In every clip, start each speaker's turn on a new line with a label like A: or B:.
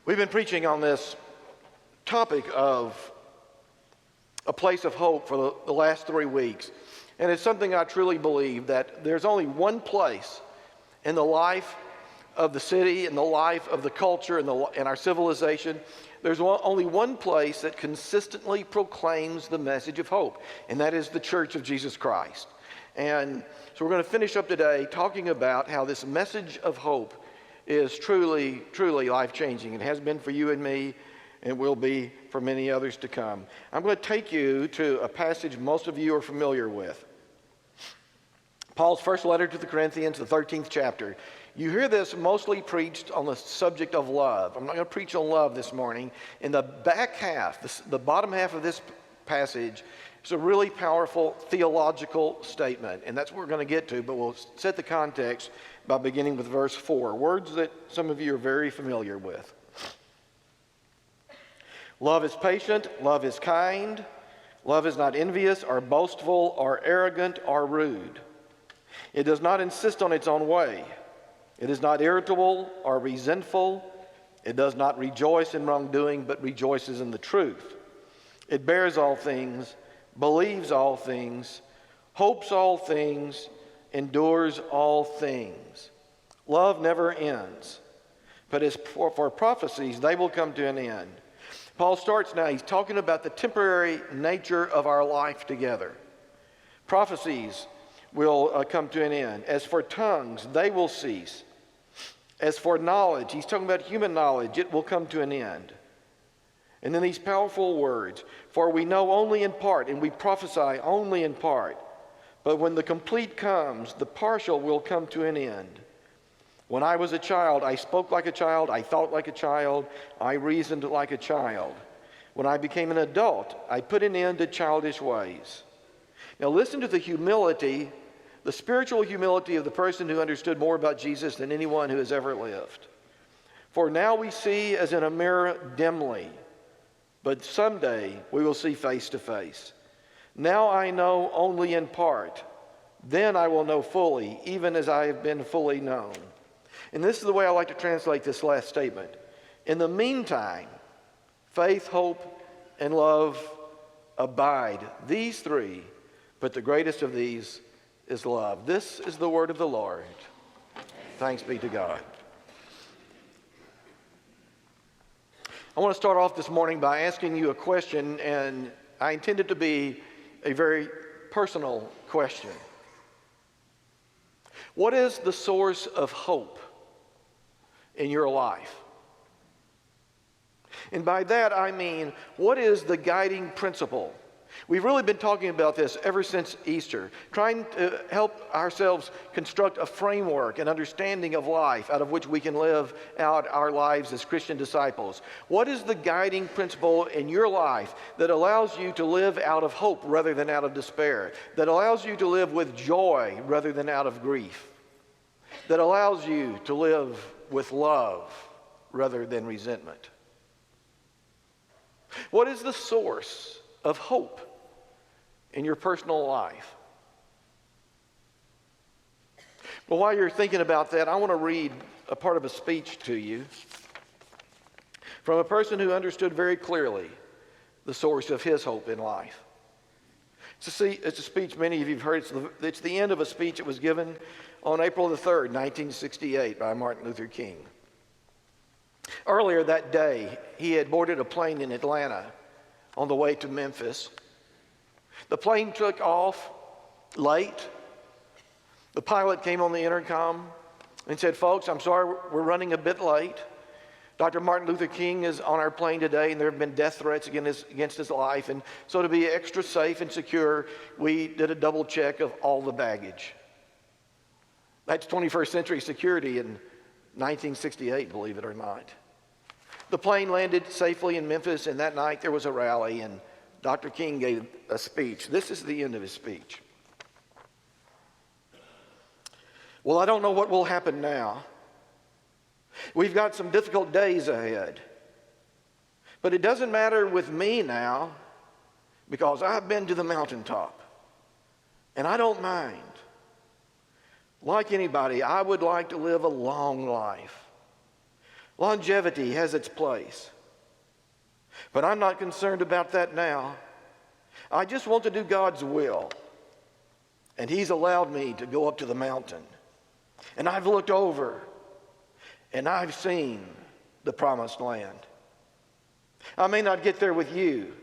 A: We've been preaching on this topic of a place of hope for the last 3 weeks. And it's something I truly believe, that there's only one place in the life of the city, in the life of the culture, in our civilization. There's only one place that consistently proclaims the message of hope, and that is the Church of Jesus Christ. And so we're going to finish up today talking about how this message of hope is truly, truly life-changing. It has been for you and me, and will be for many others to come. I'm going to take you to a passage most of you are familiar with. Paul's first letter to the Corinthians, the 13th chapter. You hear this mostly preached on the subject of love. I'm not going to preach on love this morning. In the back half, the bottom half of this passage, is a really powerful theological statement, and that's what we're going to get to, but we'll set the context by beginning with verse 4, words that some of you are very familiar with. Love is patient, love is kind, love is not envious or boastful or arrogant or rude. It does not insist on its own way. It is not irritable or resentful. It does not rejoice in wrongdoing, but rejoices in the truth. It bears all things, believes all things, hopes all things, endures all things. Love never ends. But as for prophecies, they will come to an end. Paul starts now, he's talking about the temporary nature of our life together. Prophecies will come to an end. As for tongues, they will cease. As for knowledge, he's talking about human knowledge, it will come to an end. And then these powerful words, for we know only in part, and we prophesy only in part. But when the complete comes, the partial will come to an end. When I was a child, I spoke like a child, I thought like a child, I reasoned like a child. When I became an adult, I put an end to childish ways. Now listen to the humility, the spiritual humility of the person who understood more about Jesus than anyone who has ever lived. For now we see as in a mirror dimly, but someday we will see face to face. Now I know only in part. Then I will know fully, even as I have been fully known. And this is the way I like to translate this last statement. In the meantime, faith, hope, and love abide. These three, but the greatest of these is love. This is the word of the Lord. Thanks be to God. I want to start off this morning by asking you a question, and I intend it to be a very personal question. What is the source of hope in your life? And by that I mean, what is the guiding principle? We've really been talking about this ever since Easter, trying to help ourselves construct a framework and understanding of life out of which we can live out our lives as Christian disciples. What is the guiding principle in your life that allows you to live out of hope rather than out of despair, that allows you to live with joy rather than out of grief, that allows you to live with love rather than resentment? What is the source of hope in your personal life? Well, while you're thinking about that, I want to read a part of a speech to you from a person who understood very clearly the source of his hope in life. It's a speech many of you have heard. It's the end of a speech that was given on April the 3rd, 1968 by Martin Luther King. Earlier that day, he had boarded a plane in Atlanta on the way to Memphis. The plane took off late. The pilot came on the intercom and said, "Folks, I'm sorry we're running a bit late. Dr. Martin Luther King is on our plane today, and there have been death threats against his life. And so to be extra safe and secure, we did a double check of all the baggage." That's 21st century security in 1968, believe it or not. The plane landed safely in Memphis, and that night there was a rally, and Dr. King gave a speech. This is the end of his speech. "Well, I don't know what will happen now. We've got some difficult days ahead. But it doesn't matter with me now, because I've been to the mountaintop, and I don't mind. Like anybody, I would like to live a long life. Longevity has its place. But I'm not concerned about that now. I just want to do God's will. And He's allowed me to go up to the mountain. And I've looked over, and I've seen the promised land. I may not get there with you,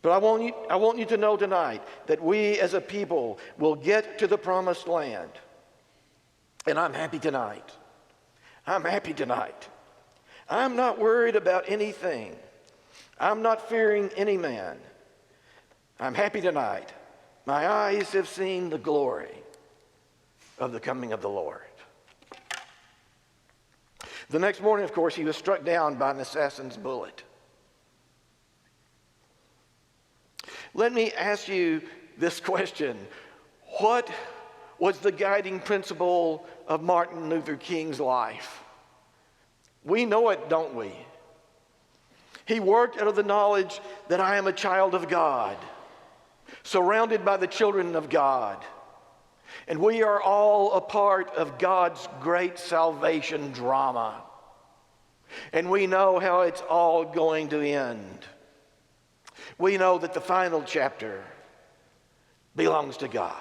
A: but I want you to know tonight that we as a people will get to the promised land. And I'm happy tonight. I'm happy tonight. I'm not worried about anything. I'm not fearing any man. I'm happy tonight. My eyes have seen the glory of the coming of the Lord. The next morning, of course, he was struck down by an assassin's bullet. Let me ask you this question. What was the guiding principle of Martin Luther King's life? We know it, don't we? He worked out of the knowledge that I am a child of God, surrounded by the children of God. And we are all a part of God's great salvation drama. And we know how it's all going to end. We know that the final chapter belongs to God.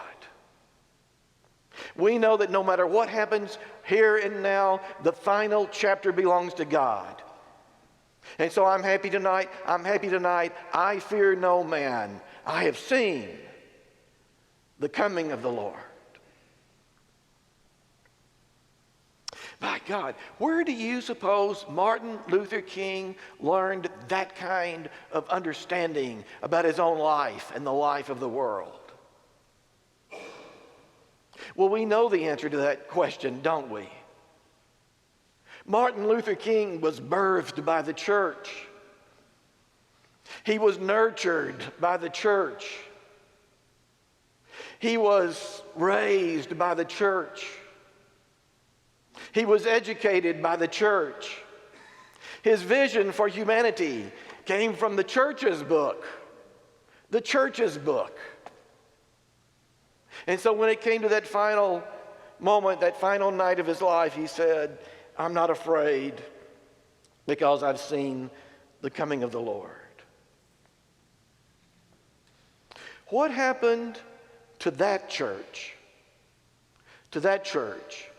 A: We know that no matter what happens here and now, the final chapter belongs to God. And so I'm happy tonight. I fear no man. I have seen the coming of the Lord. My God, where do you suppose Martin Luther King learned that kind of understanding about his own life and the life of the world? Well, we know the answer to that question, don't we? Martin Luther King was birthed by the church. He was nurtured by the church. He was raised by the church. He was educated by the church. His vision for humanity came from the church's book. The church's book. And so when it came to that final moment, that final night of his life, he said, I'm not afraid because I've seen the coming of the Lord. What happened to that church? To that church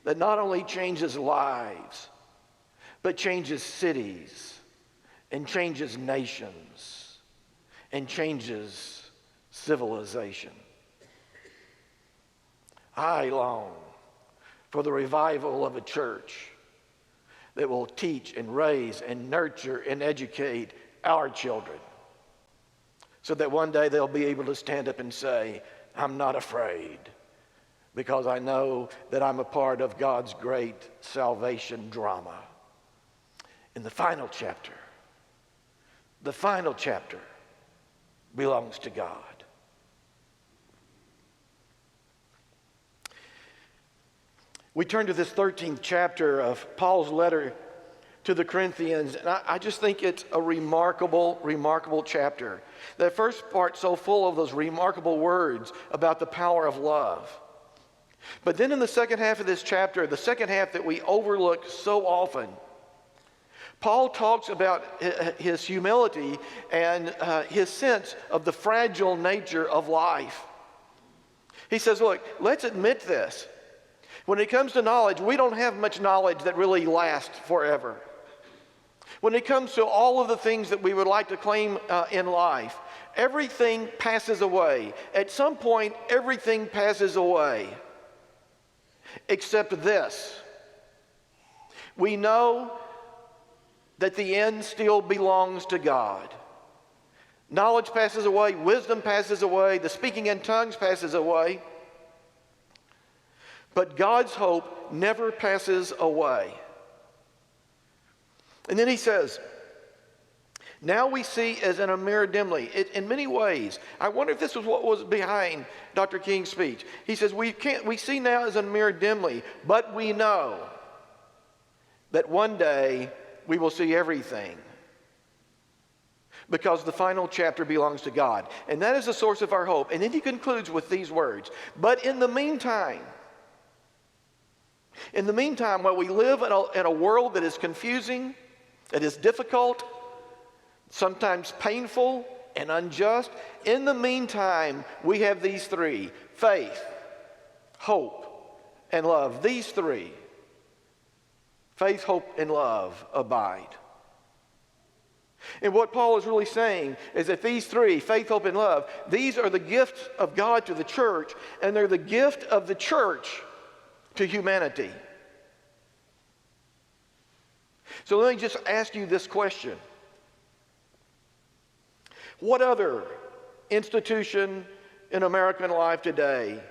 A: that not only changes lives, but changes cities and changes nations and changes civilization. I long for the revival of a church that will teach and raise and nurture and educate our children so that one day they'll be able to stand up and say, I'm not afraid because I know that I'm a part of God's great salvation drama. In the final chapter belongs to God. We turn to this 13th chapter of Paul's letter to the Corinthians, and I just think it's a remarkable chapter. The first part's so full of those remarkable words about the power of love. But then in the second half of this chapter, the second half that we overlook so often, Paul talks about his humility and his sense of the fragile nature of life. He says, look, let's admit this. When it comes to knowledge, we don't have much knowledge that really lasts forever. When it comes to all of the things that we would like to claim in life, everything passes away. At some point, everything passes away. Except this. We know that the end still belongs to God. Knowledge passes away, wisdom passes away, the speaking in tongues passes away. But God's hope never passes away. And then he says, now we see as in a mirror dimly. In many ways, I wonder if this was what was behind Dr. King's speech. He says, we see now as in a mirror dimly, but we know that one day we will see everything. Because the final chapter belongs to God. And that is the source of our hope. And then he concludes with these words, but in the meantime, In the meantime, while we live in a world that is confusing, that is difficult, sometimes painful and unjust, in the meantime, we have these three: faith, hope, and love. These three, faith, hope, and love, abide. And what Paul is really saying is that these three, faith, hope, and love, these are the gifts of God to the church, and they're the gift of the church to humanity. So let me just ask you this question. What other institution in American life today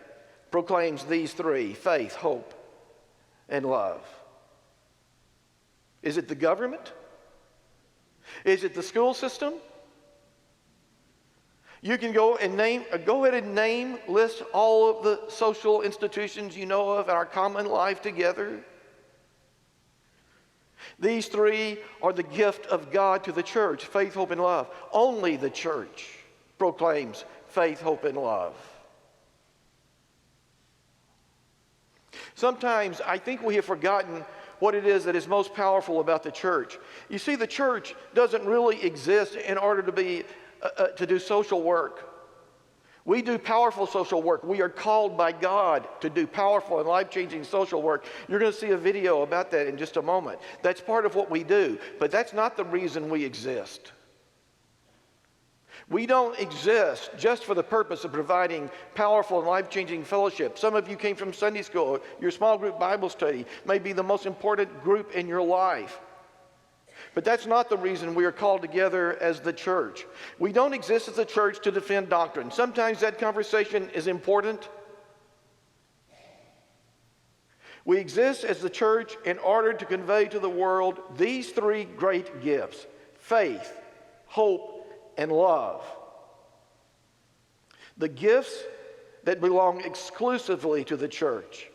A: proclaims these three: faith, hope, and love? Is it the government? Is it the school system? You can go ahead and list all of the social institutions you know of in our common life together. These three are the gift of God to the church: faith, hope, and love. Only the church proclaims faith, hope, and love. Sometimes I think we have forgotten what it is that is most powerful about the church. You see, the church doesn't really exist in order to do social work. We do powerful social work. We are called by God to do powerful and life-changing social work. You're going to see a video about that in just a moment. That's part of what we do, but that's not the reason we exist. We don't exist just for the purpose of providing powerful and life-changing fellowship. Some of you came from Sunday school. Your small group Bible study may be the most important group in your life. But that's not the reason we are called together as the church. We don't exist as a church to defend doctrine. Sometimes that conversation is important. We exist as the church in order to convey to the world these three great gifts: faith, hope, and love. The gifts that belong exclusively to the church.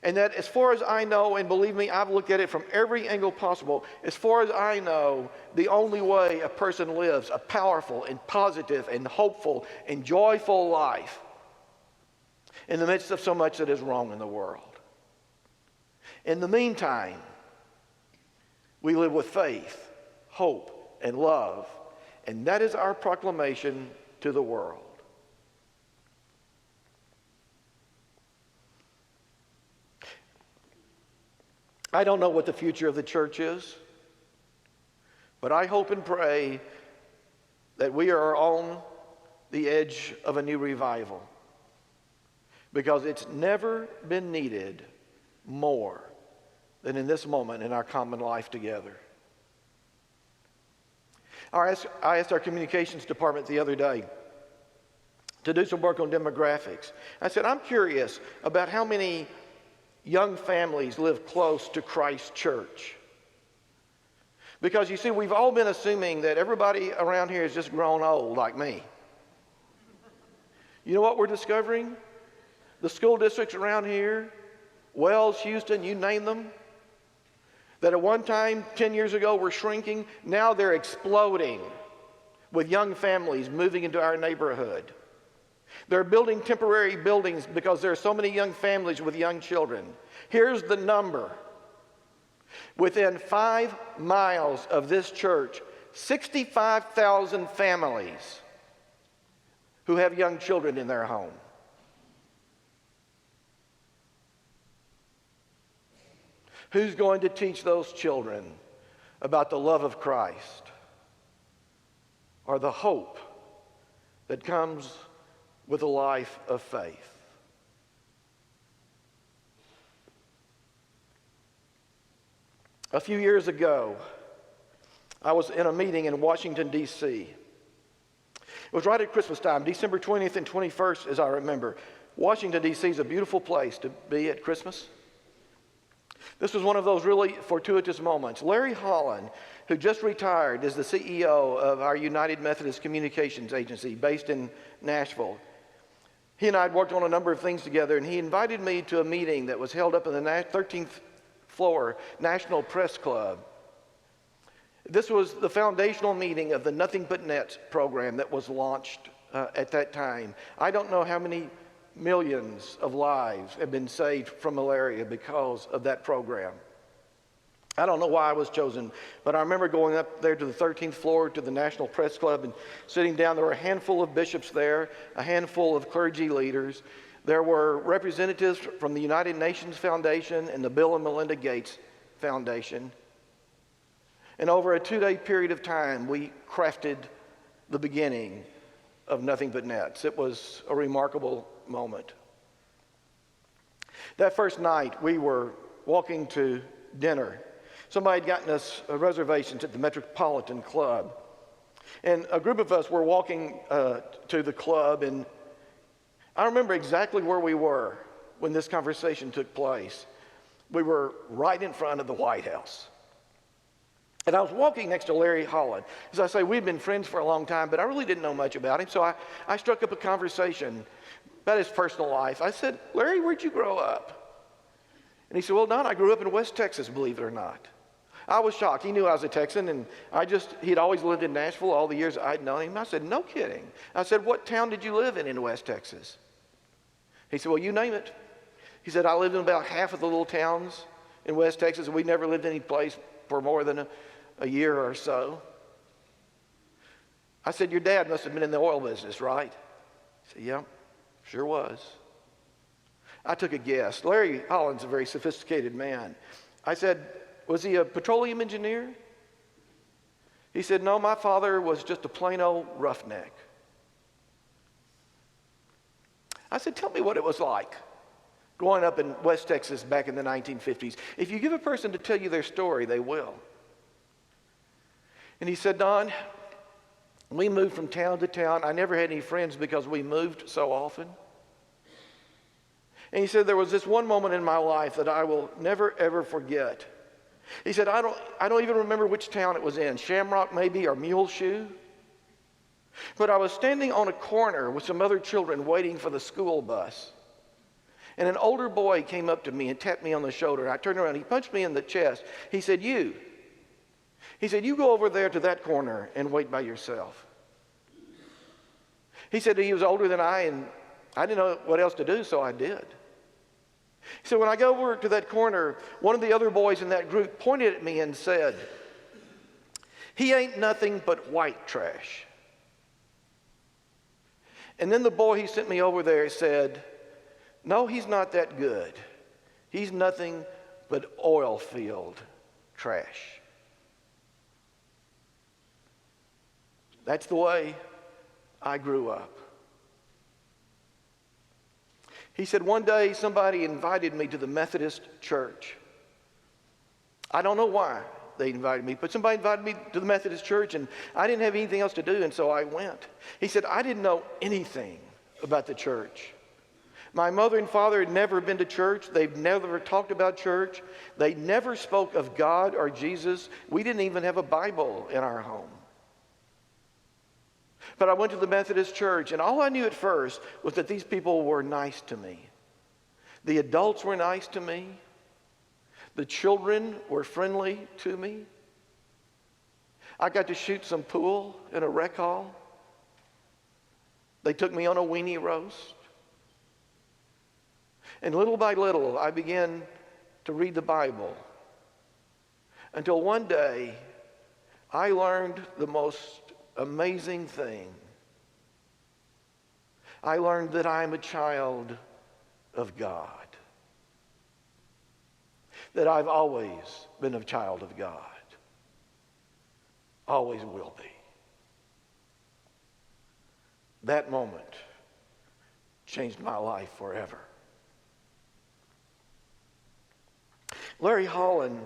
A: And that, as far as I know, and believe me, I've looked at it from every angle possible, as far as I know, the only way a person lives a powerful and positive and hopeful and joyful life in the midst of so much that is wrong in the world. In the meantime, we live with faith, hope, and love, and that is our proclamation to the world. I don't know what the future of the church is, but I hope and pray that we are on the edge of a new revival, because it's never been needed more than in this moment in our common life together. I asked our communications department the other day to do some work on demographics. I said, I'm curious about how many young families live close to Christ's church. Because you see, we've all been assuming that everybody around here is just grown old like me. You know what we're discovering? The school districts around here, Wells, Houston, you name them, that at one time, 10 years ago, were shrinking, now they're exploding with young families moving into our neighborhood. They're building temporary buildings because there are so many young families with young children. Here's the number. Within 5 miles of this church, 65,000 families who have young children in their home. Who's going to teach those children about the love of Christ or the hope that comes with a life of faith? A few years ago, I was in a meeting in Washington, D.C. It was right at Christmas time, December 20th and 21st, as I remember. Washington, D.C. is a beautiful place to be at Christmas. This was one of those really fortuitous moments. Larry Holland, who just retired, is the CEO of our United Methodist Communications Agency based in Nashville. He and I had worked on a number of things together, and he invited me to a meeting that was held up in the 13th floor National Press Club. This was the foundational meeting of the Nothing But Nets program that was launched at that time. I don't know how many millions of lives have been saved from malaria because of that program. I don't know why I was chosen, but I remember going up there to the 13th floor to the National Press Club and sitting down. There were a handful of bishops there, a handful of clergy leaders. There were representatives from the United Nations Foundation and the Bill and Melinda Gates Foundation. And over a 2-day period of time, we crafted the beginning of Nothing But Nets. It was a remarkable moment. That first night, we were walking to dinner. Somebody had gotten us reservations at the Metropolitan Club. And a group of us were walking to the club, and I remember exactly where we were when this conversation took place. We were right in front of the White House. And I was walking next to Larry Holland. As I say, we'd been friends for a long time, but I really didn't know much about him. So I struck up a conversation about his personal life. I said, "Larry, where'd you grow up?" And he said, "Well, Don, I grew up in West Texas, believe it or not." I was shocked. He knew I was a Texan, and he'd always lived in Nashville all the years I'd known him. I said, "No kidding." I said, "What town did you live in West Texas?" He said, "Well, you name it." He said, "I lived in about half of the little towns in West Texas, and we never lived any place for more than a year or so." I said, "Your dad must have been in the oil business, right?" He said, "Yeah, sure was." I took a guess. Larry Holland's a very sophisticated man. I said, "Was he a petroleum engineer?" He said, "No, my father was just a Plano roughneck." I said, "Tell me what it was like growing up in West Texas back in the 1950s. If you give a person to tell you their story, they will." And he said, "Don, we moved from town to town. I never had any friends because we moved so often." And he said, "There was this one moment in my life that I will never, ever forget." He said, I don't even remember which town it was in, Shamrock maybe, or Muleshoe. But I was standing on a corner with some other children waiting for the school bus. And an older boy came up to me and tapped me on the shoulder. I turned around, he punched me in the chest. He said, "You go over there to that corner and wait by yourself." He said he was older than I, and I didn't know what else to do, so I did. So when I go over to that corner, one of the other boys in that group pointed at me and said, "He ain't nothing but white trash." And then the boy he sent me over there said, "No, he's not that good. He's nothing but oil field trash." That's the way I grew up. He said, one day somebody invited me to the Methodist church. I don't know why they invited me, but somebody invited me to the Methodist church, and I didn't have anything else to do, and so I went. He said, I didn't know anything about the church. My mother and father had never been to church. They've never talked about church. They never spoke of God or Jesus. We didn't even have a Bible in our home. But I went to the Methodist church, and all I knew at first was that these people were nice to me. The adults were nice to me. The children were friendly to me. I got to shoot some pool in a rec hall. They took me on a weenie roast. And little by little, I began to read the Bible. Until one day, I learned the most amazing thing. I learned that I am a child of God. That I've always been a child of God. Always will be. That moment changed my life forever. Larry Holland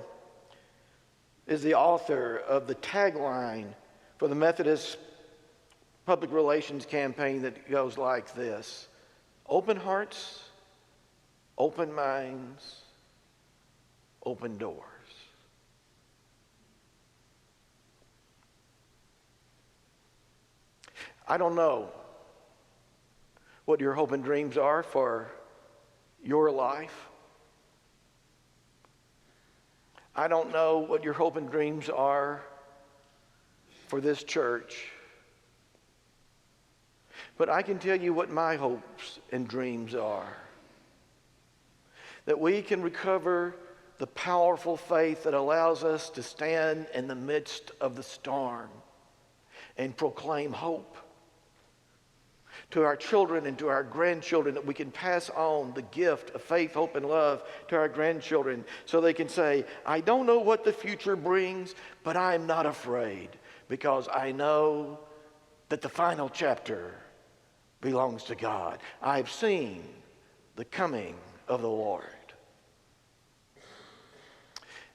A: is the author of the tagline for the Methodist public relations campaign that goes like this: open hearts, open minds, open doors. I don't know what your hope and dreams are for your life. I don't know what your hope and dreams are for this church. But I can tell you what my hopes and dreams are. That we can recover the powerful faith that allows us to stand in the midst of the storm and proclaim hope to our children and to our grandchildren, that we can pass on the gift of faith, hope, and love to our grandchildren so they can say, I don't know what the future brings, but I'm not afraid because I know that the final chapter belongs to God. I've seen the coming of the Lord.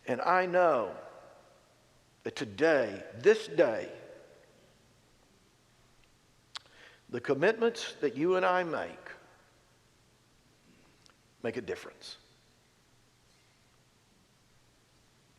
A: And I know that today, this day, the commitments that you and I make a difference.